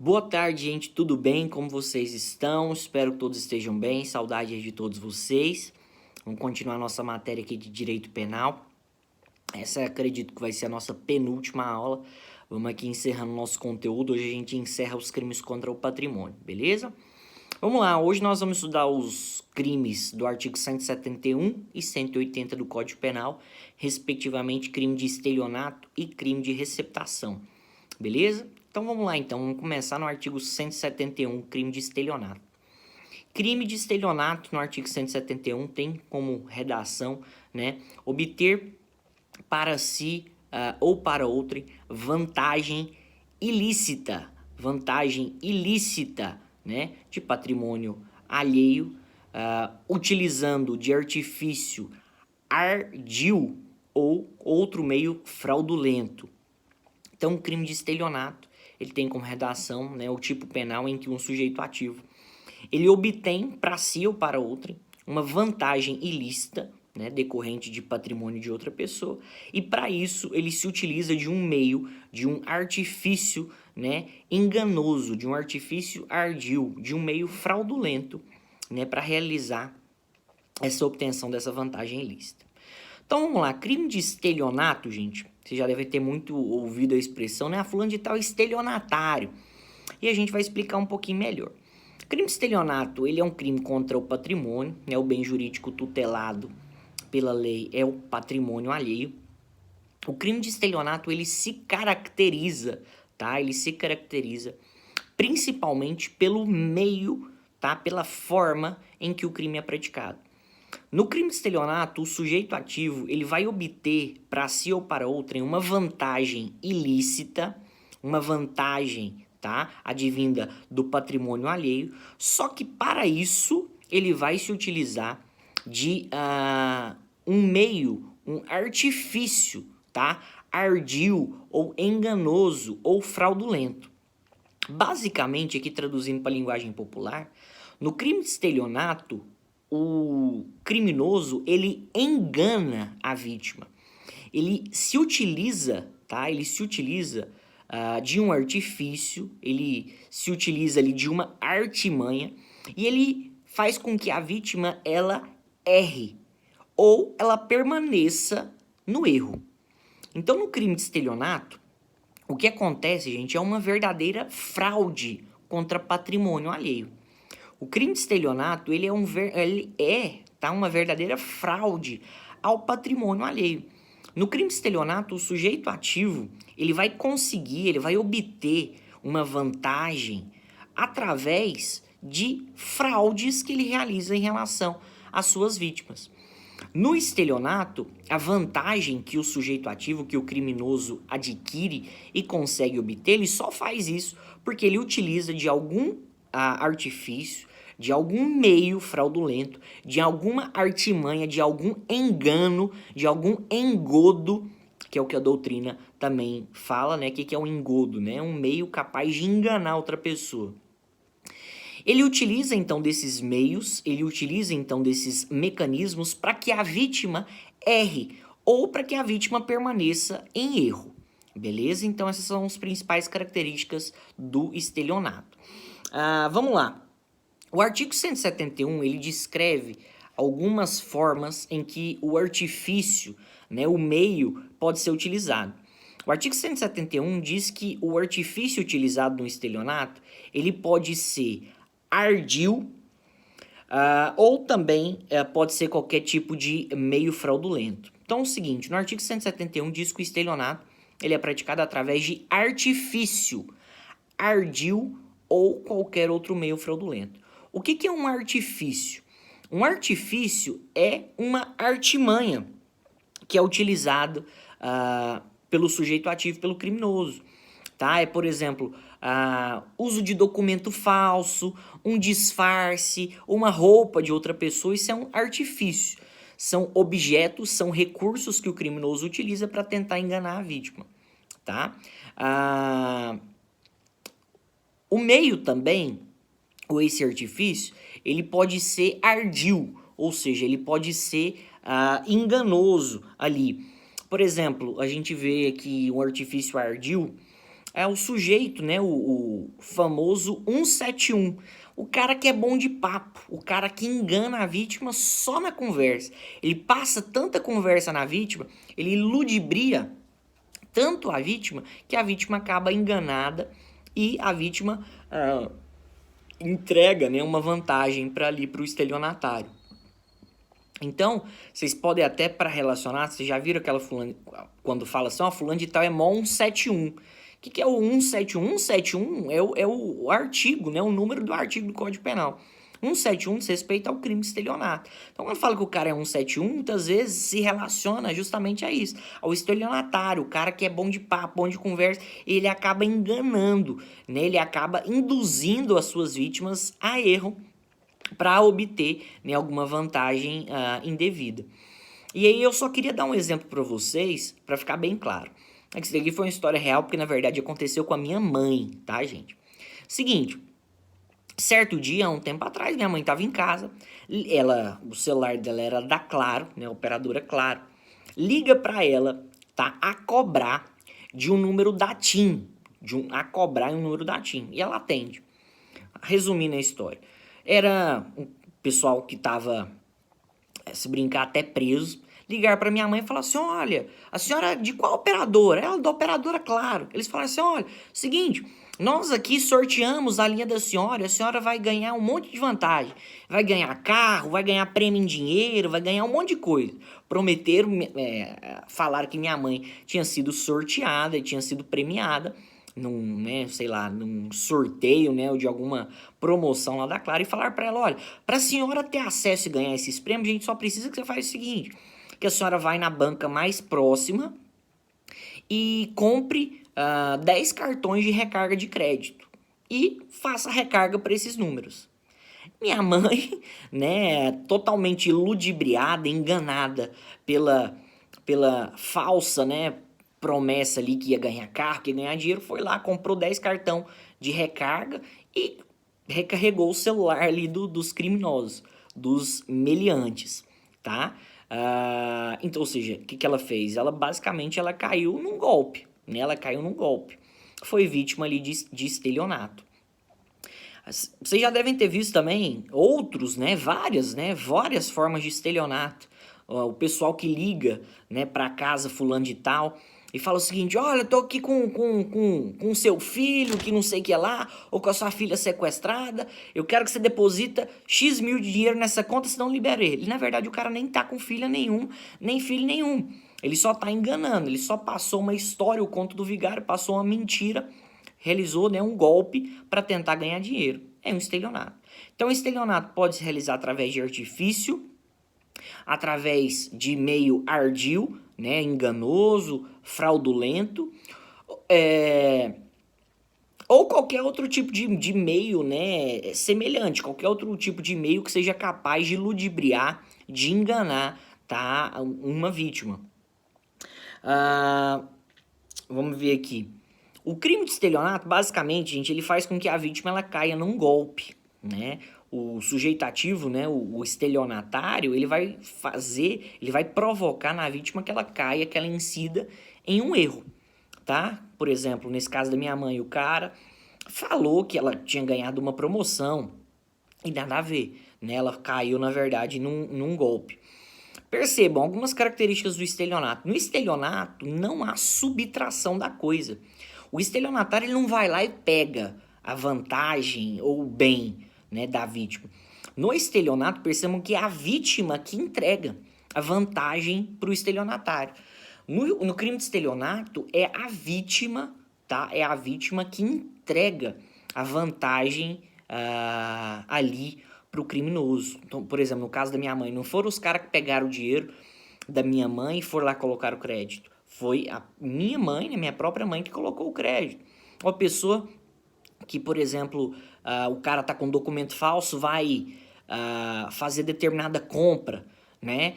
Boa tarde, gente. Tudo bem? Como vocês estão? Espero que todos estejam bem. Saudade de todos vocês. Vamos continuar nossa matéria aqui de Direito Penal. Essa acredito que vai ser a nossa penúltima aula. Vamos aqui encerrando nosso conteúdo. Hoje a gente encerra os crimes contra o patrimônio, beleza? Vamos lá. Hoje nós vamos estudar os crimes do artigo 171 e 180 do Código Penal, respectivamente crime de estelionato e crime de receptação, beleza? Então vamos lá, vamos começar no artigo 171, crime de estelionato. Crime de estelionato no artigo 171 tem como redação, obter para si ou para outrem vantagem ilícita, de patrimônio alheio, utilizando de artifício ardil ou outro meio fraudulento. Então, o crime de estelionato, ele tem como redação, o tipo penal em que um sujeito ativo, ele obtém para si ou para outrem uma vantagem ilícita, decorrente de patrimônio de outra pessoa, e para isso ele se utiliza de um meio, de um artifício, enganoso, de um artifício ardil, de um meio fraudulento, para realizar essa obtenção dessa vantagem ilícita. Então vamos lá, crime de estelionato, gente, você já deve ter muito ouvido a expressão, fulano de tal estelionatário. E a gente vai explicar um pouquinho melhor. O crime de estelionato, ele é um crime contra o patrimônio, o bem jurídico tutelado pela lei é o patrimônio alheio. O crime de estelionato, ele se caracteriza, principalmente pelo meio, pela forma em que o crime é praticado. No crime de estelionato, o sujeito ativo ele vai obter para si ou para outrem uma vantagem ilícita, uma vantagem, advinda do patrimônio alheio, só que para isso ele vai se utilizar de um meio, um artifício, ardil ou enganoso ou fraudulento. Basicamente, aqui traduzindo para a linguagem popular, no crime de estelionato, o criminoso, ele engana a vítima. Ele se utiliza, de um artifício, ele se utiliza ali de uma artimanha e ele faz com que a vítima, ela erre ou ela permaneça no erro. Então, no crime de estelionato, o que acontece, gente, é uma verdadeira fraude contra patrimônio alheio. O crime de estelionato, ele é uma verdadeira fraude ao patrimônio alheio. No crime de estelionato, o sujeito ativo, ele vai obter uma vantagem através de fraudes que ele realiza em relação às suas vítimas. No estelionato, a vantagem que o sujeito ativo, que o criminoso adquire e consegue obter, ele só faz isso porque ele utiliza de algum artifício, de algum meio fraudulento, de alguma artimanha, de algum engano, de algum engodo, que é o que a doutrina também fala, que é um engodo, um meio capaz de enganar outra pessoa. Ele utiliza então desses meios, desses mecanismos para que a vítima erre ou para que a vítima permaneça em erro, beleza? Então essas são as principais características do estelionato. Vamos lá. O artigo 171, ele descreve algumas formas em que o artifício, o meio, pode ser utilizado. O artigo 171 diz que o artifício utilizado no estelionato, ele pode ser ardil, ou também pode ser qualquer tipo de meio fraudulento. Então é o seguinte, no artigo 171 diz que o estelionato, ele é praticado através de artifício, ardil ou qualquer outro meio fraudulento. O que é um artifício? Um artifício é uma artimanha que é utilizado pelo sujeito ativo, pelo criminoso. É, por exemplo, uso de documento falso, um disfarce, uma roupa de outra pessoa, isso é um artifício. São objetos, são recursos que o criminoso utiliza para tentar enganar a vítima. O meio também, ou esse artifício, ele pode ser ardil, ou seja, ele pode ser enganoso ali. Por exemplo, a gente vê aqui um artifício ardil é o sujeito, né, o famoso 171. O cara que é bom de papo, o cara que engana a vítima só na conversa. Ele passa tanta conversa na vítima, ele ludibria tanto a vítima que a vítima acaba enganada e a vítima entrega, né, uma vantagem para ali para o estelionatário. Então, vocês podem até para relacionar, vocês já viram aquela fulana, quando fala assim, ó, fulano de tal é mó 171. O que é o 171? 171 é o artigo, né, o número do artigo do Código Penal. 171 diz respeito ao crime de estelionato. Então, quando fala que o cara é 171, muitas vezes se relaciona justamente a isso, ao estelionatário, o cara que é bom de papo, bom de conversa, ele acaba enganando, né, ele acaba induzindo as suas vítimas a erro, para obter, né, alguma vantagem indevida. E aí eu só queria dar um exemplo para vocês, para ficar bem claro. Isso daqui foi uma história real, porque na verdade aconteceu com a minha mãe, tá, gente? Seguinte, certo dia, há um tempo atrás, minha mãe estava em casa, o celular dela era da Claro, né, operadora Claro, liga para ela, tá, a cobrar de um número da TIM, a cobrar um número da TIM, e ela atende. Resumindo a história, era um pessoal que tava, se brincar, até preso, ligar para minha mãe e falar assim, olha, a senhora é de qual operadora? Ela da operadora Claro. Eles falaram assim, olha, seguinte, nós aqui sorteamos a linha da senhora e a senhora vai ganhar um monte de vantagem. Vai ganhar carro, vai ganhar prêmio em dinheiro, vai ganhar um monte de coisa. Prometeram, falaram que minha mãe tinha sido sorteada e tinha sido premiada num, né, sei lá, num sorteio, né, ou de alguma promoção lá da Claro, e falar para ela, olha, para a senhora ter acesso e ganhar esses prêmios, a gente só precisa que você faça o seguinte, que a senhora vai na banca mais próxima e compre 10 cartões de recarga de crédito e faça a recarga para esses números. Minha mãe, né, totalmente ludibriada, enganada pela falsa, né, promessa ali que ia ganhar carro, que ia ganhar dinheiro, foi lá, comprou 10 cartão de recarga e recarregou o celular ali dos criminosos, dos meliantes, tá? Então, ou seja, o que ela fez? Ela basicamente caiu num golpe, né? Ela caiu num golpe. Foi vítima ali de estelionato. Vocês já devem ter visto também outros, né? Várias formas de estelionato. O pessoal que liga, né, para casa fulano de tal e fala o seguinte, olha, eu tô aqui com seu filho, que não sei o que é lá, ou com a sua filha sequestrada, eu quero que você deposita X mil de dinheiro nessa conta, senão libera ele. Na verdade, o cara nem tá com filha nenhum, nem filho nenhum. Ele só tá enganando, ele só passou uma história, o conto do vigário, passou uma mentira, realizou, né, um golpe para tentar ganhar dinheiro. É um estelionato. Então, o estelionato pode se realizar através de artifício, através de meio ardil, né, enganoso, fraudulento, ou qualquer outro tipo de meio, né, semelhante, qualquer outro tipo de meio que seja capaz de ludibriar, de enganar, tá, uma vítima. Vamos ver aqui. O crime de estelionato, basicamente, gente, ele faz com que a vítima ela caia num golpe, né? O sujeito ativo, né, o estelionatário, ele vai provocar na vítima que ela caia, que ela incida em um erro, tá? Por exemplo, nesse caso da minha mãe, o cara falou que ela tinha ganhado uma promoção e nada a ver, né? Ela caiu, na verdade, num golpe. Percebam algumas características do estelionato. No estelionato, não há subtração da coisa. O estelionatário ele não vai lá e pega a vantagem ou o bem, né, da vítima. No estelionato, percebam que é a vítima que entrega a vantagem para o estelionatário. No crime de estelionato, é a vítima, tá? É a vítima que entrega a vantagem ali para o criminoso. Então, por exemplo, no caso da minha mãe, não foram os caras que pegaram o dinheiro da minha mãe e foram lá colocar o crédito. Foi a minha mãe, né, minha própria mãe, que colocou o crédito. Uma pessoa que, por exemplo, o cara tá com um documento falso, vai fazer determinada compra, né?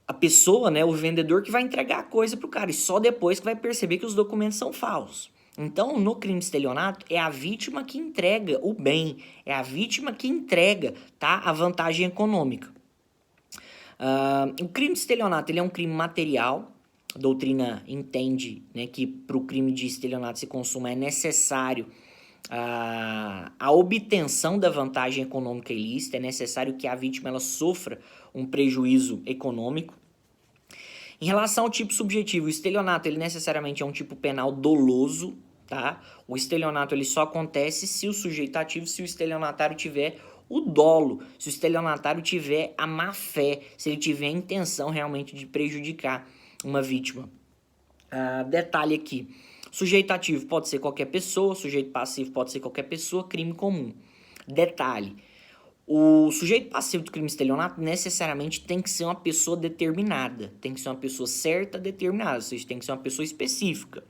A pessoa, né, o vendedor que vai entregar a coisa pro cara e só depois que vai perceber que os documentos são falsos. Então, no crime de estelionato, é a vítima que entrega o bem, é a vítima que entrega, tá, a vantagem econômica. O crime de estelionato ele é um crime material, a doutrina entende, né, que para o crime de estelionato se consuma é necessário a obtenção da vantagem econômica ilícita, é necessário que a vítima ela sofra um prejuízo econômico. Em relação ao tipo subjetivo, o estelionato ele necessariamente é um tipo penal doloso, tá? O estelionato ele só acontece se o sujeito ativo, se o estelionatário tiver o dolo, se o estelionatário tiver a má fé, se ele tiver a intenção realmente de prejudicar uma vítima. Detalhe aqui, sujeito ativo pode ser qualquer pessoa, sujeito passivo pode ser qualquer pessoa, crime comum. Detalhe, o sujeito passivo do crime de estelionato necessariamente tem que ser uma pessoa determinada, tem que ser uma pessoa certa, determinada, ou seja, tem que ser uma pessoa específica.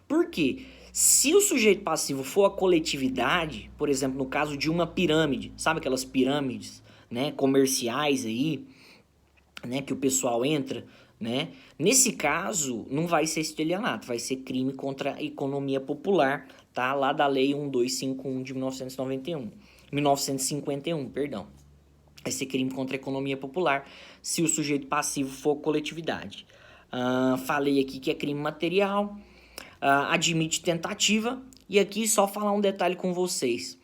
Por quê? Se o sujeito passivo for a coletividade, por exemplo, no caso de uma pirâmide, sabe aquelas pirâmides, né, comerciais aí, né, que o pessoal entra, né? Nesse caso, não vai ser estelionato, vai ser crime contra a economia popular, tá? Lá da Lei 1251 de 1951, perdão. Vai ser crime contra a economia popular se o sujeito passivo for coletividade. Falei aqui que é crime material, admite tentativa, e aqui só falar um detalhe com vocês.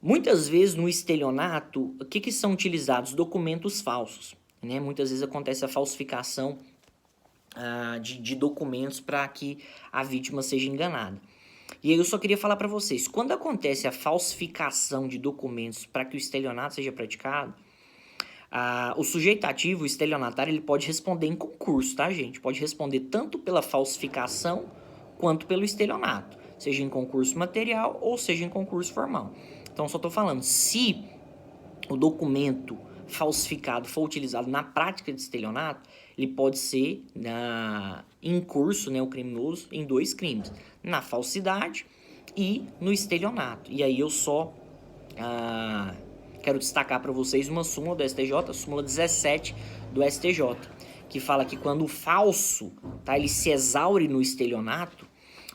Muitas vezes no estelionato, o que são utilizados? Documentos falsos, né? Muitas vezes acontece a falsificação de documentos para que a vítima seja enganada. E aí eu só queria falar para vocês, quando acontece a falsificação de documentos para que o estelionato seja praticado, o sujeito ativo, o estelionatário, ele pode responder em concurso, tá, gente? Pode responder tanto pela falsificação quanto pelo estelionato, seja em concurso material ou seja em concurso formal. Então, só estou falando, se o documento falsificado for utilizado na prática de estelionato, ele pode ser em curso, né, o criminoso, em 2 crimes, na falsidade e no estelionato. E aí eu só quero destacar para vocês uma súmula do STJ, a súmula 17 do STJ, que fala que quando o falso, tá, ele se exaure no estelionato,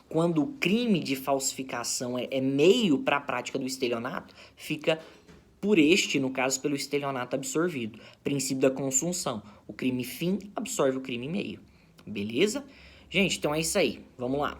quando o crime de falsificação é meio para a prática do estelionato, fica por este, no caso, pelo estelionato absorvido. Princípio da consunção. O crime fim absorve o crime meio. Beleza? Gente, então é isso aí. Vamos lá.